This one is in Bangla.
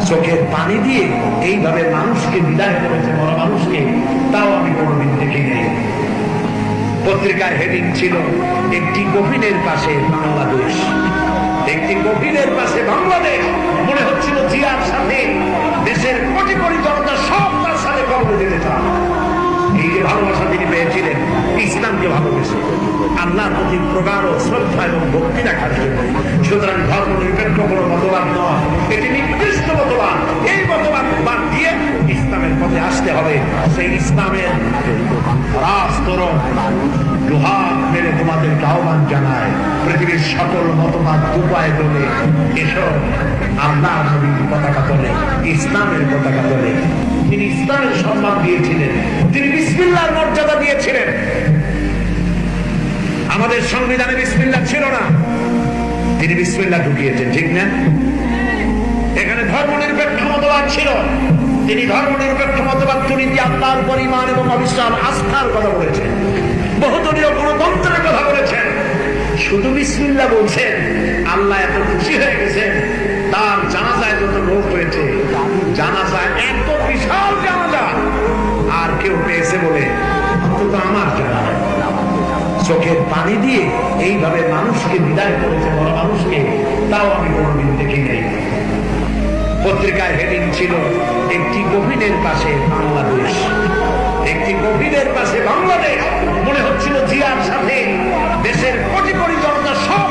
চোখের পানি দিয়ে এইভাবে মানুষকে বিদায় করেছে, বড় মানুষকে, তাও আমি কোনোদিন দেখি নেই। পত্রিকায় হেডিং ছিল, একটি কফিনের পাশে বাংলাদেশ, একটি কফিনের পাশে বাংলাদেশ। মনে হচ্ছিল জিয়ার সাথে দেশের কোটি কোটি জনতা সব তার সাথে কবরে যেতে চান। এই যে ভালোবাসা তিনি পেয়েছিলেন ইসলামকে ভালোবেসে, আল্লাহর প্রতি প্রগাঢ় শ্রদ্ধা এবং ভক্তি রাখার জন্য। সুতরাং ধর্ম নিরপেক্ষ কোনো মতবাদ নয়, এটি নিকৃষ্ট মতবাদ। এই মতবাদ বাদ দিয়ে ইসলামের পথে আসতে হবে। সেই ইসলামের রাস্তরণ দুহাত মেরে তোমাদেরকে আহ্বান জানায়, পৃথিবীর সকল মতবাদ দুপায়ে তোলে, এসব আল্লাহ নবীর পতাকা তোলে, ইসলামের পতাকা তোলে। তিনি ইসলামের সম্মান দিয়েছিলেন, তিনি বিসমিল্লাহর মর্যাদা দিয়েছিলেন। আমাদের সংবিধানে বিসমিল্লাহ ছিল না, তিনি বিসমিল্লাহ ঢুকিয়েছেন, ঠিক না? এখানে ধর্ম নিরপেক্ষ মতবাদ ছিল, তিনি ধর্ম নিরপেক্ষ মতবাদ দুর্নীতি, আল্লাহর উপর ঈমান এবং অবিশ্বাস, আস্থার কথা বলেছেন, বহুদলীয় গণতন্ত্রের কথা বলেছেন। শুধু বিসমিল্লাহ বলছেন, আল্লাহ এত খুশি হয়ে গেছেন, তার জানাজায় যত লোক হয়েছে, জানাজায় এত বিশাল জানাজা আর কেউ পেয়েছে বলে অন্তত আমার জানা নাই। চোখের পানি দিয়ে এইভাবে মানুষকে বিদায় করেছে, বড় মানুষকে, তাও আমি কোনোদিন দেখি নেই। পত্রিকায় হেডিং ছিল, একটি কফিনের পাশে বাংলাদেশ, একটি কফিনের পাশে বাংলাদেশ। মনে হচ্ছিল জিয়ার সাথে দেশের কোটি কোটি জনতা সব